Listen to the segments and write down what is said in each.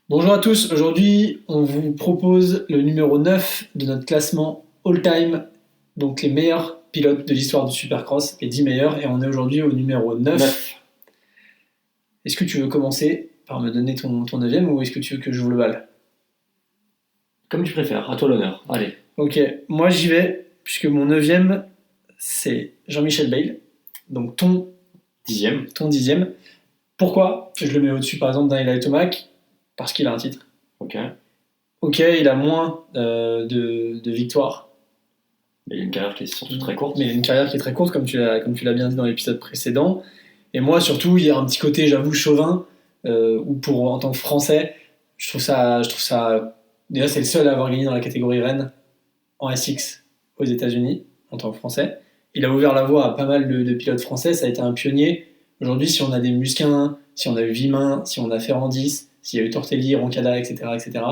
Bonjour à tous, aujourd'hui on vous propose le numéro 9 de notre classement all-time, donc les meilleurs pilotes de l'histoire du Supercross, les 10 meilleurs, et on est aujourd'hui au numéro 9. 9. Est-ce que tu veux commencer par me donner ton 9 ou est-ce que tu veux que j'ouvre le bal? Comme tu préfères, à toi l'honneur. Allez. Ok, moi j'y vais, puisque mon 9 c'est Jean-Michel Bayle, donc ton, 10e. ton 10. Pourquoi je le mets au-dessus par exemple d'un Eli Tomac? Parce qu'il a un titre. Ok. Ok, il a moins de victoires. Mais il y a une carrière qui est surtout très courte. Mais une carrière qui est très courte, comme tu l'as bien dit dans l'épisode précédent. Et moi, surtout, il y a un petit côté, j'avoue, chauvin, où en tant que Français, je trouve ça. Déjà, c'est le seul à avoir gagné dans la catégorie Rennes en SX aux États-Unis, en tant que Français. Il a ouvert la voie à pas mal de pilotes français, ça a été un pionnier. Aujourd'hui, si on a des Musquin, si on a eu Vimin, si on a Ferrandis, s'il y a eu Tortelli, Roncada, etc., etc.,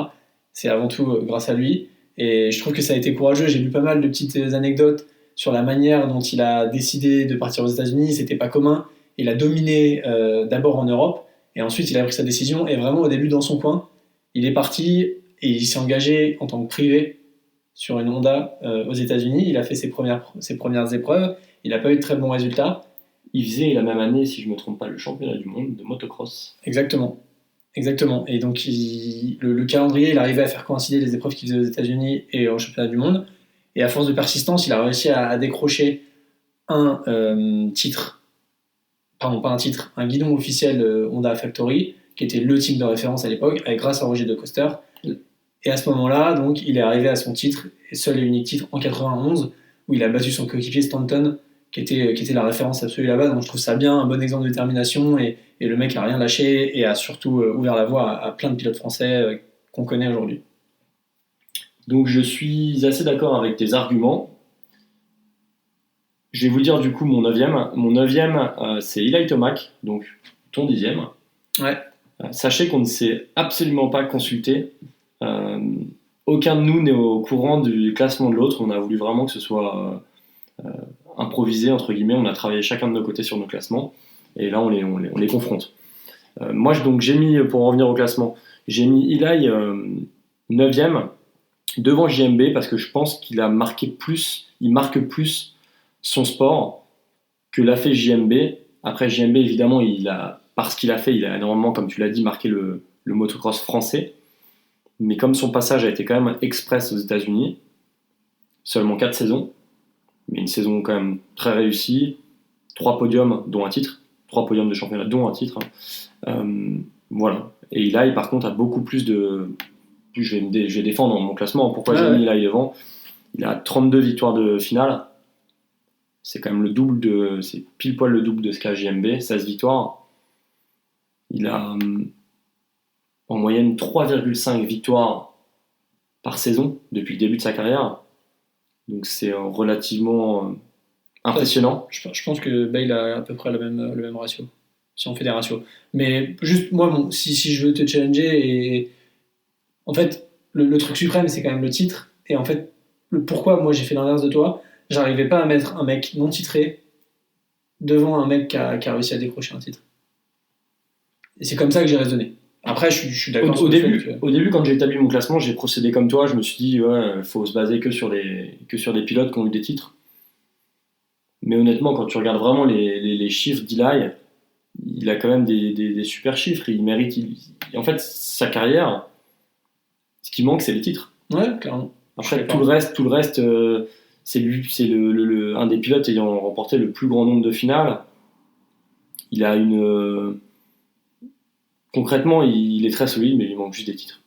c'est avant tout grâce à lui. Et je trouve que ça a été courageux. J'ai lu pas mal de petites anecdotes sur la manière dont il a décidé de partir aux États-Unis. C'était pas commun. Il a dominé d'abord en Europe et ensuite il a pris sa décision. Et vraiment, au début, dans son coin, il est parti et il s'est engagé en tant que privé sur une Honda aux États-Unis. Il a fait ses premières épreuves. Il n'a pas eu de très bons résultats. Il faisait la même année, si je ne me trompe pas, le championnat du monde de motocross. Exactement. Exactement. Et donc, le calendrier, il arrivait à faire coïncider les épreuves qu'il faisait aux États-Unis et au championnat du monde. Et à force de persistance, il a réussi à décrocher un titre, pardon, pas un titre, un guidon officiel Honda Factory, qui était le team de référence à l'époque, grâce à Roger de Coster. Et à ce moment-là, donc, il est arrivé à son titre, et seul et unique titre, en 91, où il a battu son coéquipier Stanton, qui était la référence absolue là-bas. Donc je trouve ça bien, un bon exemple de détermination, et le mec a rien lâché, et a surtout ouvert la voie à plein de pilotes français qu'on connaît aujourd'hui. Donc je suis assez d'accord avec tes arguments. Je vais vous dire du coup mon 9e. Mon 9e, c'est Eli Tomac, donc ton 10e. Ouais. Sachez qu'on ne s'est absolument pas consulté. Euh, Aucun de nous n'est au courant du classement de l'autre. On a voulu vraiment que ce soit improvisé, entre guillemets. On a travaillé chacun de nos côtés sur nos classements. Et là, on les confronte. Moi, donc, j'ai mis, pour en revenir au classement, j'ai mis Eli 9e devant JMB parce que je pense qu'il a marqué plus, il marque plus son sport que l'a fait JMB. Après, JMB, évidemment, parce qu'il a fait, il a énormément, comme tu l'as dit, marqué le motocross français. Mais comme son passage a été quand même express aux États-Unis, seulement 4 saisons, mais une saison quand même très réussie, 3 podiums, dont un titre, 3 podiums de championnat, dont un titre. Voilà. Et Eli, par contre, a beaucoup plus de. Je vais défendre mon classement. Pourquoi j'ai mis Eli devant? Il a 32 victoires de finale. C'est quand même le double de. C'est pile poil le double de ce qu'a JMB, 16 victoires. Il a en moyenne 3,5 victoires par saison depuis le début de sa carrière. Donc c'est relativement impressionnant. Je pense que Bale a à peu près le même ratio, si on fait des ratios. Mais juste, moi, si je veux te challenger, et en fait, le truc suprême, c'est quand même le titre. Et en fait, pourquoi moi j'ai fait l'inverse de toi, j'arrivais pas à mettre un mec non titré devant un mec qui a réussi à décrocher un titre. Et c'est comme ça que j'ai raisonné. Après, je suis d'accord Au début, quand j'ai établi mon classement, j'ai procédé comme toi. Je me suis dit, ouais, faut se baser que sur des pilotes qui ont eu des titres. Mais honnêtement, quand tu regardes vraiment les chiffres d'Eli, il a quand même des super chiffres. Il mérite. En fait, sa carrière, ce qui manque, c'est les titres. Ouais, clairement. Après, tout le reste, c'est un des pilotes ayant remporté le plus grand nombre de finales. Il a une. Concrètement, il est très solide, mais il manque juste des titres.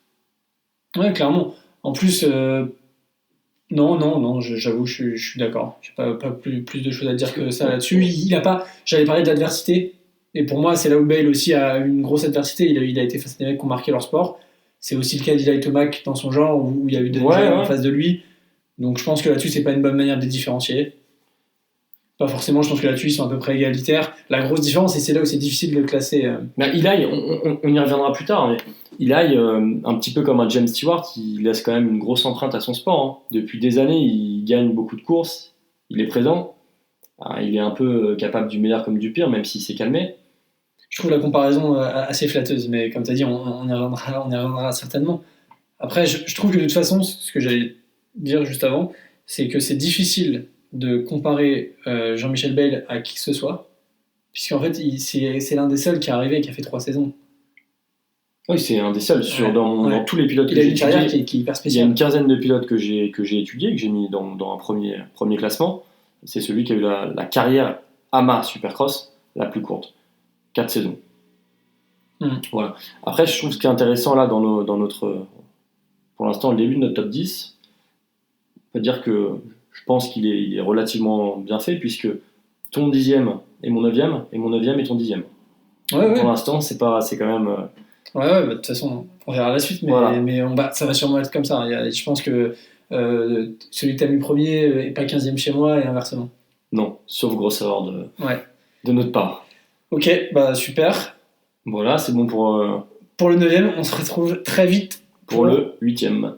Ouais, clairement. En plus, non, j'avoue, je suis d'accord. J'ai pas plus de choses à dire que ça là-dessus. Il a pas. J'allais parler de l'adversité. Et pour moi, c'est là où Bale aussi a eu une grosse adversité. Il a été face à des mecs qui ont marqué leur sport. C'est aussi le cas d'Eli Tomac dans son genre, où il y a eu des gens en face de lui. Donc je pense que là-dessus, c'est pas une bonne manière de les différencier. Pas forcément, je pense que là-dessus, ils sont à peu près égalitaires. La grosse différence, et c'est là où c'est difficile de le classer. Mais Eli, on y reviendra plus tard, mais Eli, un petit peu comme un James Stewart, il laisse quand même une grosse empreinte à son sport. Hein. Depuis des années, il gagne beaucoup de courses, il est présent. Alors, il est un peu capable du meilleur comme du pire, même s'il s'est calmé. je trouve la comparaison assez flatteuse, mais comme tu as dit, on y reviendra certainement. Après, je trouve que de toute façon, ce que j'allais dire juste avant, c'est que c'est difficile de comparer Jean-Michel Bale à qui que ce soit, puisqu'en fait, c'est l'un des seuls qui est arrivé et qui a fait 3 saisons. Oui, c'est un des seuls. Ouais, Dans tous les pilotes Il que a j'ai une carrière étudiés, qui est hyper il y a spéciale. une quinzaine de pilotes que j'ai étudiés, que j'ai mis dans un premier classement. C'est celui qui a eu la carrière AMA Supercross la plus courte. 4 saisons. Voilà. Après, je trouve ce qui est intéressant là dans notre, pour l'instant, le début de notre top 10, on peut dire que je pense qu'il est relativement bien fait, puisque ton 10e est mon 9e, et mon 9e est ton 10e. Ouais, Pour l'instant, c'est quand même. Ouais, bah, de toute façon, on verra la suite, mais, Voilà. ça va sûrement être comme ça. Je pense que celui que tu as mis premier est pas 15e chez moi et inversement. Non, sauf grosse erreur Ouais. de notre part. Ok, bah super. Voilà, c'est bon pour Pour le 9e, on se retrouve très vite le 8e.